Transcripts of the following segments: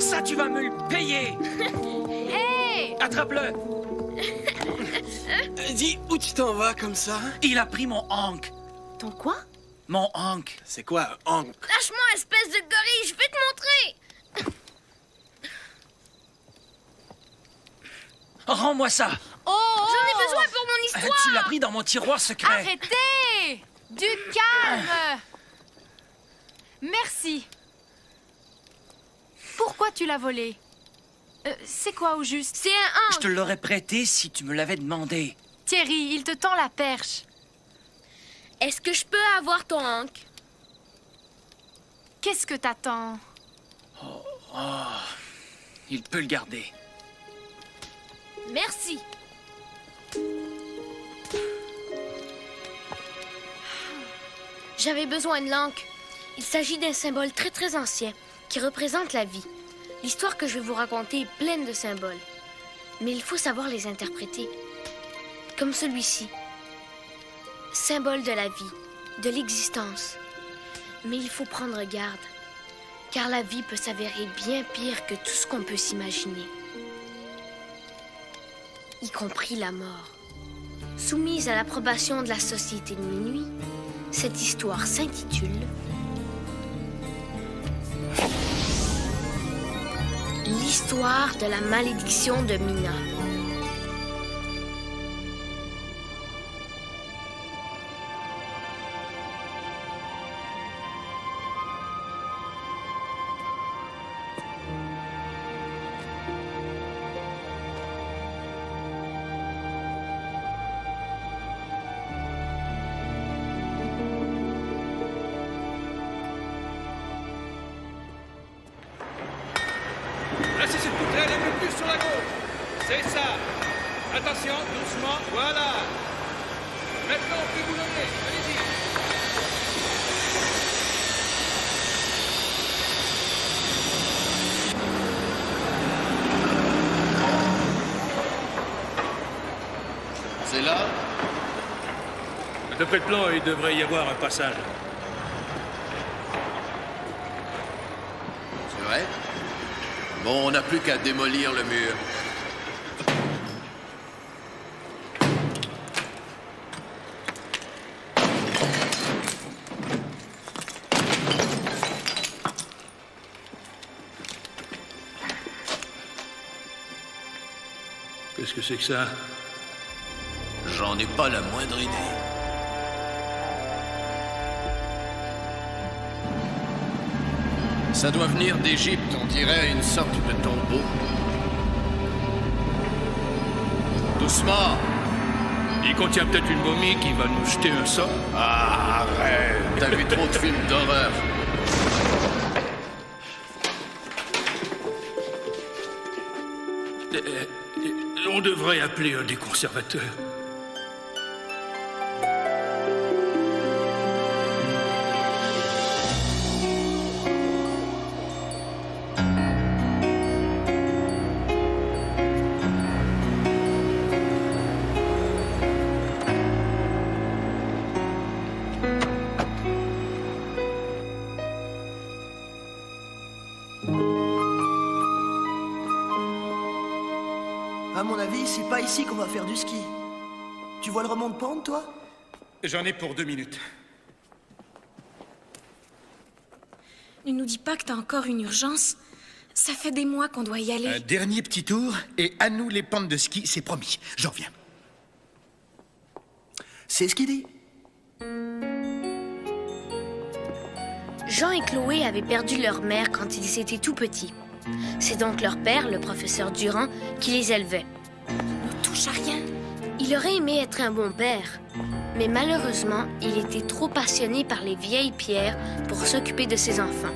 Ça, tu vas me le payer. Hey! Attrape-le. Dis, où tu t'en vas comme ça? Il a pris mon Hank. Ton quoi? Mon Hank. C'est quoi, Hank? Lâche-moi, espèce de gorille, je vais te montrer. Rends-moi ça. Oh! J'en ai besoin pour mon histoire. Tu l'as pris dans mon tiroir secret. Arrêtez! Du calme! Merci. Pourquoi tu l'as volé? C'est quoi au juste? C'est un Je Hank. te l'aurais prêté si tu me l'avais demandé. Thierry, il te tend la perche. Est-ce que je peux avoir ton Hank? Qu'est-ce que t'attends? Il peut le garder. Merci. J'avais besoin de l'encre. Il s'agit d'un symbole très très ancien qui représente la vie. L'histoire que je vais vous raconter est pleine de symboles. Mais il faut savoir les interpréter. Comme celui-ci. Symbole de la vie, de l'existence. Mais il faut prendre garde. Car la vie peut s'avérer bien pire que tout ce qu'on peut s'imaginer. Y compris la mort. Soumise à l'approbation de la société de minuit, cette histoire s'intitule L'histoire de la malédiction de Mina. Placez cette poutrelle un peu plus sur la gauche. C'est ça. Attention, doucement, voilà. Maintenant, on peut boulonner. Allez-y. C'est là? D'après le plan, il devrait y avoir un passage. C'est vrai? Bon, on n'a plus qu'à démolir le mur. Qu'est-ce que c'est que ça? J'en ai pas la moindre idée. Ça doit venir d'Égypte, on dirait une sorte de tombeau. Doucement! Il contient peut-être une momie qui va nous jeter un sort. Ah, arrête! T'as vu trop de films d'horreur. On devrait appeler un des conservateurs. À mon avis, c'est pas ici qu'on va faire du ski. Tu vois le remont de pente, toi? J'en ai pour 2 minutes. Ne nous dis pas que t'as encore une urgence. Ça fait des mois qu'on doit y aller. Un dernier petit tour, et à nous les pentes de ski, c'est promis. J'en reviens. C'est ce qu'il dit. Jean et Chloé avaient perdu leur mère quand ils étaient tout petits. C'est donc leur père, le professeur Durand, qui les élevait. Ne touche à rien. Il aurait aimé être un bon père, mais malheureusement, il était trop passionné par les vieilles pierres pour s'occuper de ses enfants.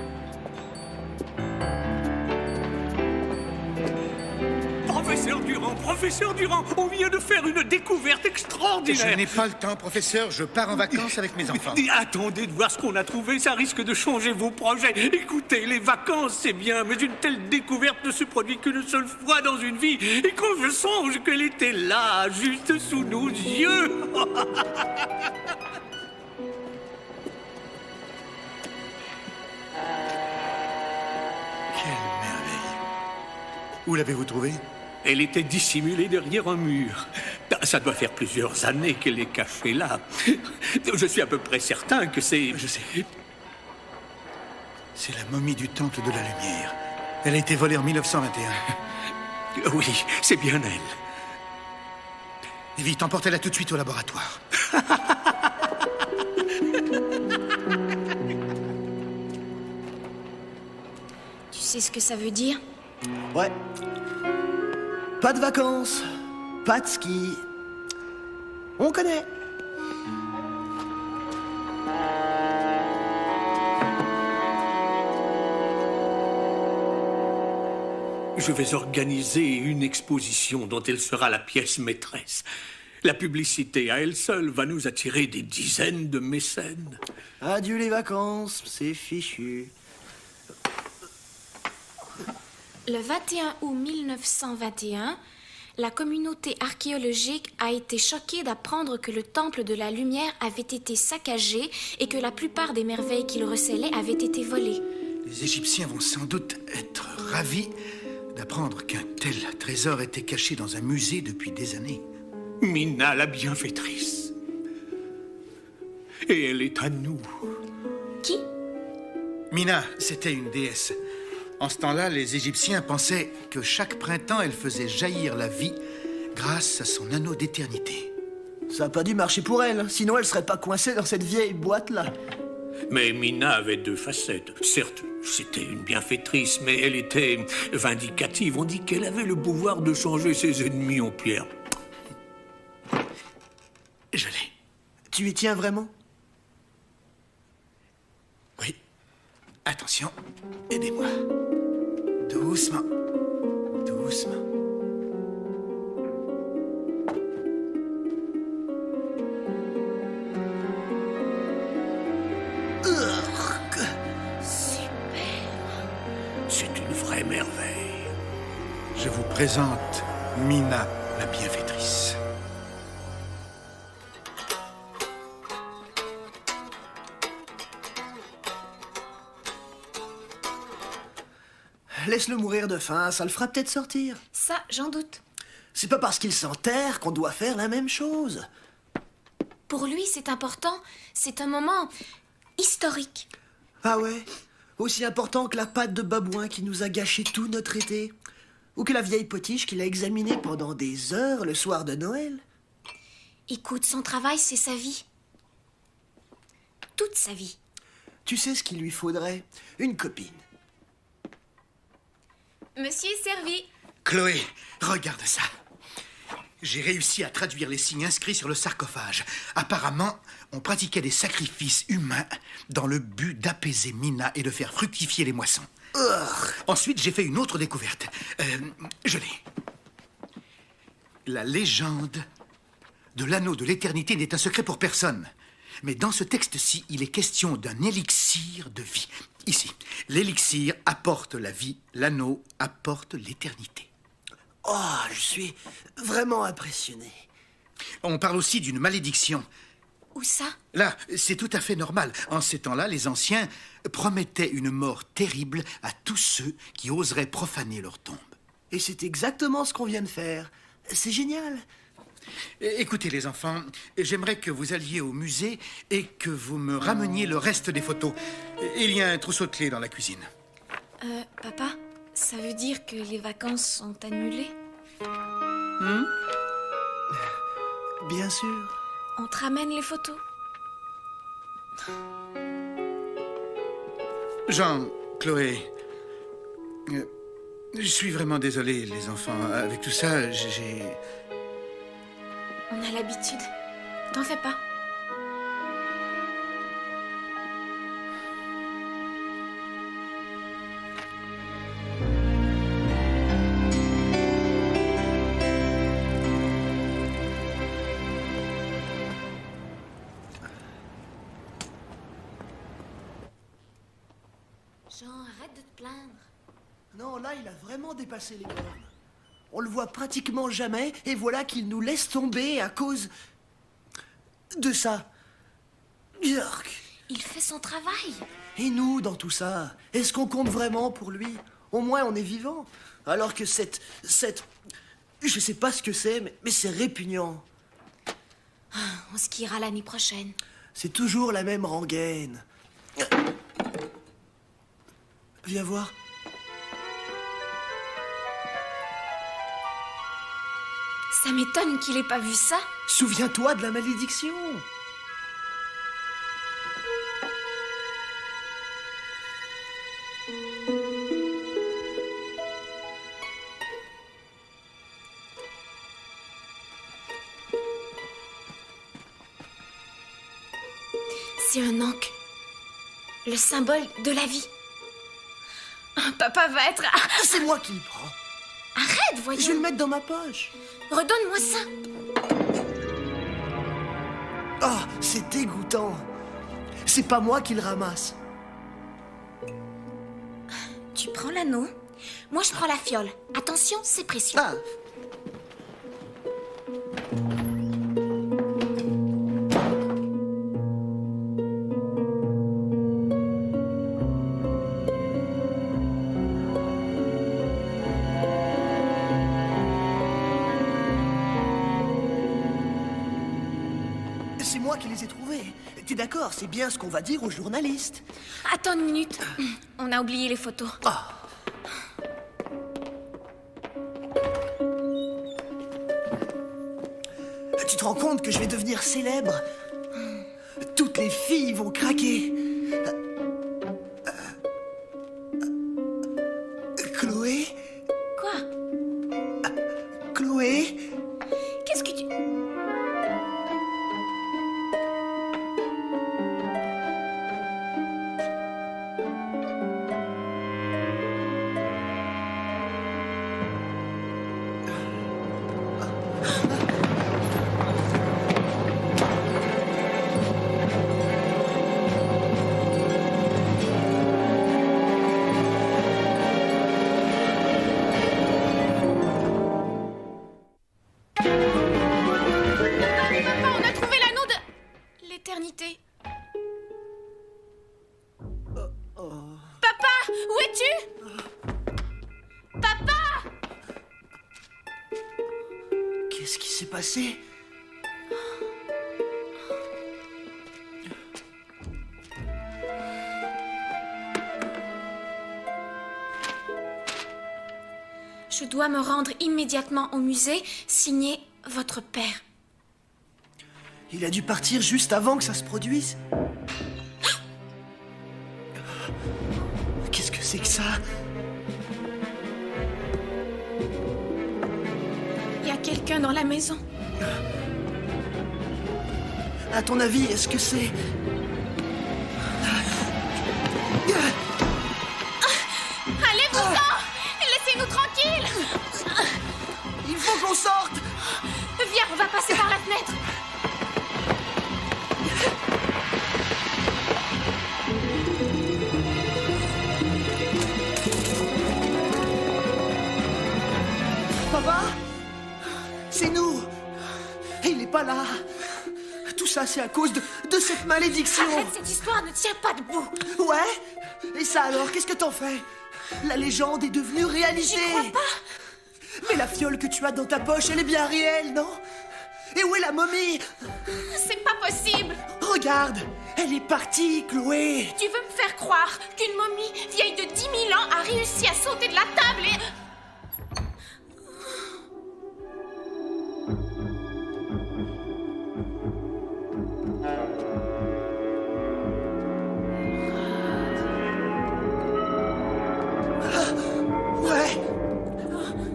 Professeur Durand, on vient de faire une découverte extraordinaire. Je n'ai pas le temps, professeur. Je pars en vacances avec mes enfants. Attendez de voir ce qu'on a trouvé, ça risque de changer vos projets. Écoutez, les vacances, c'est bien, mais une telle découverte ne se produit qu'une seule fois dans une vie. Et quand je songe qu'elle était là, juste sous nos yeux... Quelle merveille. Où l'avez-vous trouvée? Elle était dissimulée derrière un mur. Ça doit faire plusieurs années qu'elle est cachée là. Je suis à peu près certain que c'est... Je sais. C'est la momie du Temple de la Lumière. Elle a été volée en 1921. Oui, c'est bien elle. Vite, emportez-la tout de suite au laboratoire. Tu sais ce que ça veut dire? Ouais. Pas de vacances, pas de ski. On connaît. Je vais organiser une exposition dont elle sera la pièce maîtresse. La publicité à elle seule va nous attirer des dizaines de mécènes. Adieu les vacances, c'est fichu. Le 21 août 1921, la communauté archéologique a été choquée d'apprendre que le Temple de la Lumière avait été saccagé et que la plupart des merveilles qu'il recelait avaient été volées. Les Égyptiens vont sans doute être ravis d'apprendre qu'un tel trésor était caché dans un musée depuis des années. Mina, la bienfaitrice. Et elle est à nous. Qui? Mina, c'était une déesse. En ce temps-là, les Égyptiens pensaient que chaque printemps, elle faisait jaillir la vie grâce à son anneau d'éternité. Ça a pas dû marcher pour elle, sinon elle serait pas coincée dans cette vieille boîte-là. Mais Mina avait deux facettes. Certes, c'était une bienfaitrice, mais elle était vindicative. On dit qu'elle avait le pouvoir de changer ses ennemis en pierre. Je l'ai. Tu y tiens vraiment? Oui. Attention, aidez-moi. Doucement. Doucement. C'est une vraie merveille. Je vous présente Mina, la bienfaitrice. Laisse-le mourir de faim, ça le fera peut-être sortir. Ça, j'en doute. C'est pas parce qu'il s'enterre qu'on doit faire la même chose. Pour lui, c'est important. C'est un moment historique. Ah ouais? Aussi important que la pâte de babouin qui nous a gâché tout notre été? Ou que la vieille potiche qu'il a examinée pendant des heures le soir de Noël? Écoute, son travail, c'est sa vie. Toute sa vie. Tu sais ce qu'il lui faudrait? Une copine. Monsieur est servi. Chloé, regarde ça. J'ai réussi à traduire les signes inscrits sur le sarcophage. Apparemment, on pratiquait des sacrifices humains dans le but d'apaiser Mina et de faire fructifier les moissons. Ensuite, j'ai fait une autre découverte. Je l'ai. La légende de l'anneau de l'éternité n'est un secret pour personne. Mais dans ce texte-ci, il est question d'un élixir de vie. Ici, l'élixir apporte la vie, l'anneau apporte l'éternité. Oh, je suis vraiment impressionné. On parle aussi d'une malédiction. Où ça? Là, c'est tout à fait normal. En ces temps-là, les anciens promettaient une mort terrible à tous ceux qui oseraient profaner leur tombe. Et c'est exactement ce qu'on vient de faire. C'est génial. Écoutez, les enfants, j'aimerais que vous alliez au musée et que vous me rameniez le reste des photos. Il y a un trousseau de clés dans la cuisine. Papa, ça veut dire que les vacances sont annulées? Bien sûr. On te ramène les photos. Jean, Chloé, je suis vraiment désolé, les enfants. Avec tout ça, j'ai... On a l'habitude. T'en fais pas. Jean, arrête de te plaindre. Non, là, il a vraiment dépassé les bornes. On le voit pratiquement jamais, et voilà qu'il nous laisse tomber à cause de ça. Björk. Il fait son travail. Et nous, dans tout ça, est-ce qu'on compte vraiment pour lui? Au moins, on est vivant. Alors que cette... Je sais pas ce que c'est, mais c'est répugnant. On skiera l'année prochaine. C'est toujours la même rengaine. Viens voir. Ça m'étonne qu'il ait pas vu ça. Souviens-toi de la malédiction. C'est un ankh. Le symbole de la vie. Papa va être... C'est moi qui le prends. Arrête, voyons. Je vais le mettre dans ma poche. Redonne-moi ça. Oh, c'est dégoûtant. C'est pas moi qui le ramasse. Tu prends l'anneau. Moi, je prends la fiole. Attention, c'est précieux. Ah. C'est moi qui les ai trouvés. T'es d'accord, c'est bien ce qu'on va dire aux journalistes. Attends une minute. On a oublié les photos. Tu te rends compte que je vais devenir célèbre? Toutes les filles vont craquer. Chloé? Quoi? Chloé? Qu'est-ce que tu... L'éternité. Papa, où es-tu? Papa! Qu'est-ce qui s'est passé? Je dois me rendre immédiatement au musée, signé votre père. Il a dû partir juste avant que ça se produise. Qu'est-ce que c'est que ça? Il y a quelqu'un dans la maison. À ton avis, est-ce que c'est... Allez-vous-en! Laissez-nous tranquilles! Il faut qu'on sorte! Viens, on va passer par la fenêtre. Papa? C'est nous! Et il est pas là! Tout ça, c'est à cause de cette malédiction! Arrête, cette histoire ne tient pas debout! Ouais? Et ça alors, qu'est-ce que t'en fais? La légende est devenue réalité! J'y crois pas! Mais la fiole que tu as dans ta poche, elle est bien réelle, non? Et où est la momie? C'est pas possible! Regarde! Elle est partie, Chloé! Tu veux me faire croire qu'une momie vieille de 10 000 ans a réussi à sauter de la table et... Ouais!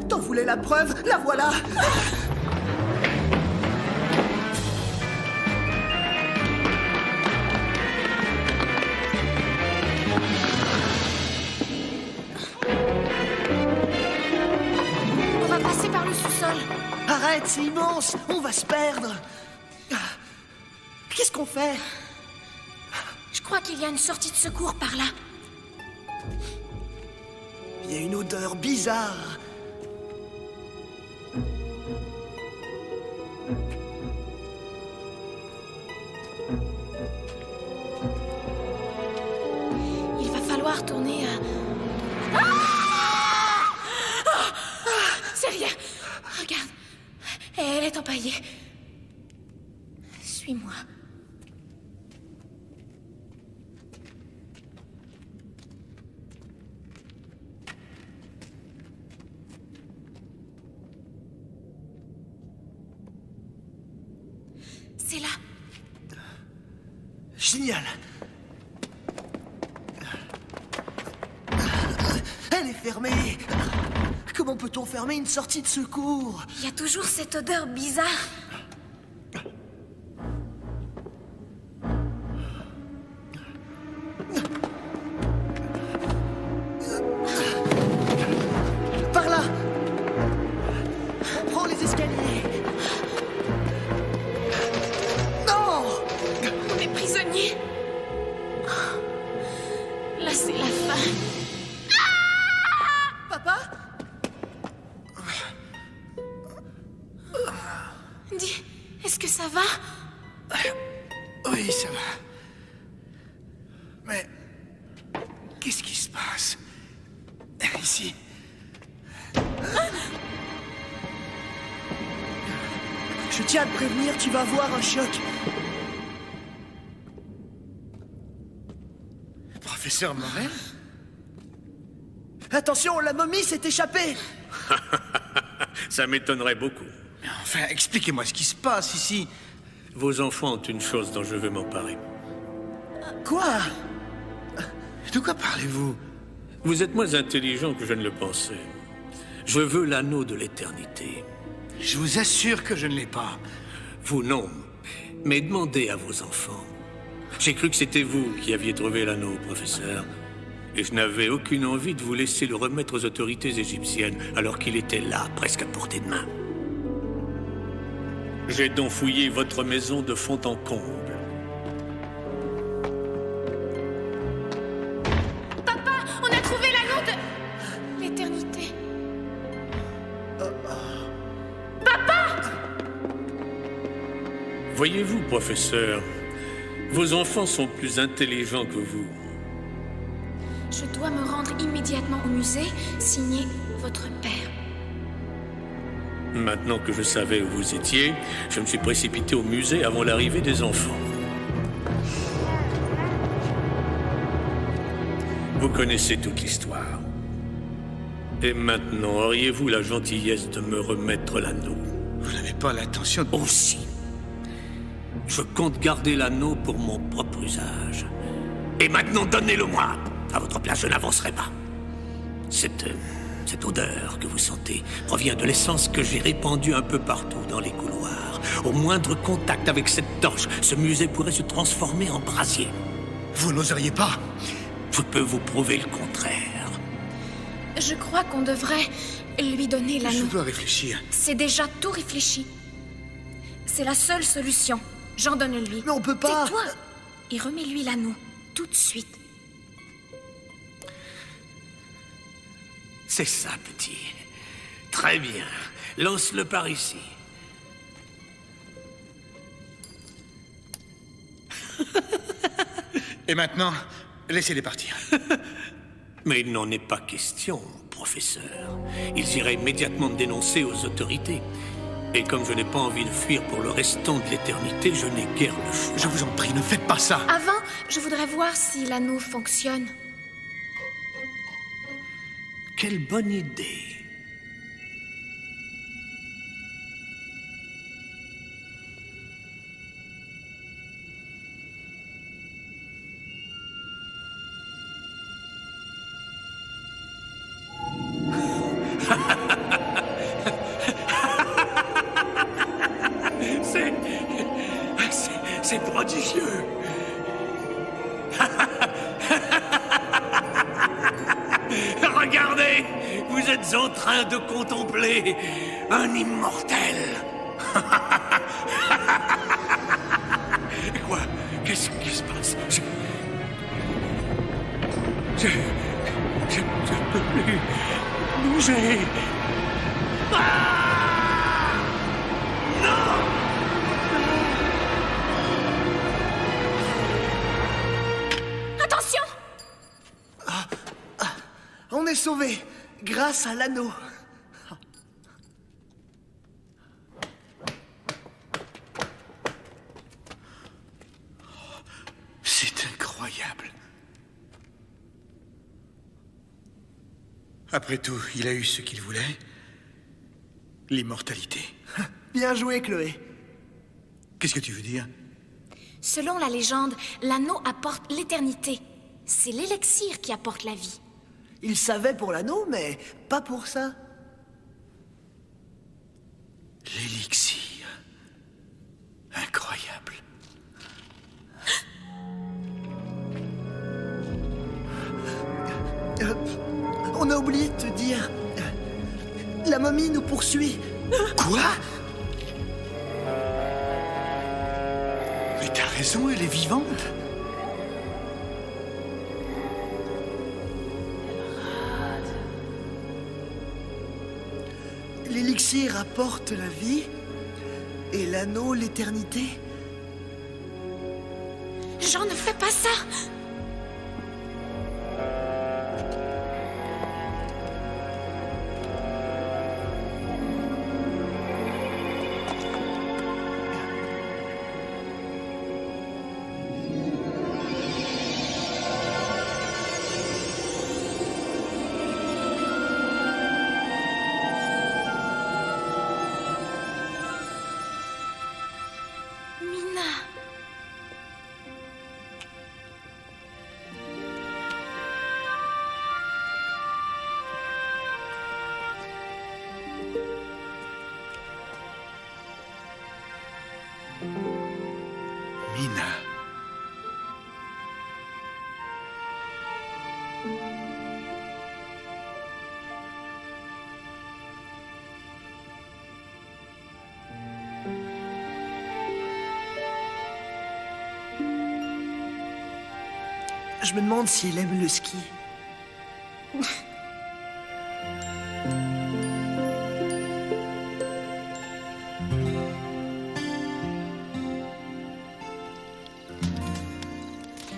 T'en voulais la preuve? La voilà! On va passer par le sous-sol. Arrête, c'est immense! On va se perdre! Qu'est-ce qu'on fait? Je crois qu'il y a une sortie de secours par là. Il y a une odeur bizarre. Il va falloir tourner à... Ah! empaillé. Suis-moi. C'est là. Génial. Elle est fermée. Comment peut-on fermer une sortie de secours? Il y a toujours cette odeur bizarre. Par là. On prend les escaliers. Non! On est prisonniers. Là, c'est la fin. Papa? Dis, est-ce que ça va? Oui, ça va. Mais qu'est-ce qui se passe ici? Je tiens à te prévenir, tu vas avoir un choc. Professeur Morel? Attention, la momie s'est échappée. Ça m'étonnerait beaucoup. Enfin, expliquez-moi ce qui se passe ici. Vos enfants ont une chose dont je veux m'emparer. Quoi? De quoi parlez-vous? Vous êtes moins intelligent que je ne le pensais. Je veux l'anneau de l'éternité. Je vous assure que je ne l'ai pas. Vous non, mais demandez à vos enfants. J'ai cru que c'était vous qui aviez trouvé l'anneau, professeur. Et je n'avais aucune envie de vous laisser le remettre aux autorités égyptiennes alors qu'il était là, presque à portée de main. J'ai donc fouillé votre maison de fond en comble. Papa, on a trouvé l'anneau de l'éternité. Voyez-vous, professeur, vos enfants sont plus intelligents que vous. Je dois me rendre immédiatement au musée, signé votre père. Maintenant que je savais où vous étiez, je me suis précipité au musée avant l'arrivée des enfants. Vous connaissez toute l'histoire. Et maintenant, auriez-vous la gentillesse de me remettre l'anneau? Vous n'avez pas l'intention de... Aussi. Je compte garder l'anneau pour mon propre usage. Et maintenant, donnez-le-moi. À votre place, je n'avancerai pas. Cette odeur que vous sentez provient de l'essence que j'ai répandue un peu partout dans les couloirs. Au moindre contact avec cette torche, ce musée pourrait se transformer en brasier. Vous n'oseriez pas? Je peux vous prouver le contraire. Je crois qu'on devrait lui donner Je l'anneau. dois réfléchir. C'est déjà tout réfléchi. C'est la seule solution. J'en donne-lui. Mais on peut pas... Tais-toi et remets-lui l'anneau, tout de suite. C'est ça, petit. Très bien. Lance-le par ici. Et maintenant, laissez-les partir. Mais il n'en est pas question, professeur. Ils iraient immédiatement me dénoncer aux autorités. Et comme je n'ai pas envie de fuir pour le restant de l'éternité, je n'ai guère le choix. Je vous en prie, ne faites pas ça. Avant, je voudrais voir si l'anneau fonctionne. Quelle bonne idée. C'est prodigieux. Regardez, vous êtes en train de contempler un immortel. Quoi? Qu'est-ce qui se passe? Je ne peux plus bouger. Ah! Non! Attention! On est sauvés grâce à l'anneau. C'est incroyable. Après tout, il a eu ce qu'il voulait. L'immortalité. Bien joué, Chloé. Qu'est-ce que tu veux dire? Selon la légende, l'anneau apporte l'éternité. C'est l'élixir qui apporte la vie. Il savait pour l'anneau, mais pas pour ça. L'élixir. Incroyable. On a oublié de te dire. La momie nous poursuit. Quoi? Mais t'as raison, elle est vivante. L'élixir apporte la vie et l'anneau l'éternité. Jean, ne fais pas ça! Mina. Je me demande si elle aime le ski.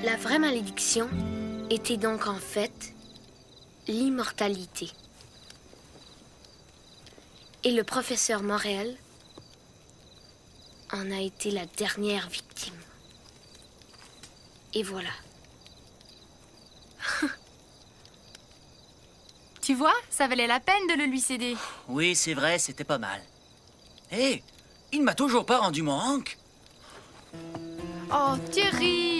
La vraie malédiction était donc en fait l'immortalité. Et le professeur Morel en a été la dernière victime. Et voilà. Tu vois, ça valait la peine de le lui céder. Oui, c'est vrai, c'était pas mal. Hé, il ne m'a toujours pas rendu mon Hank. Oh, Thierry!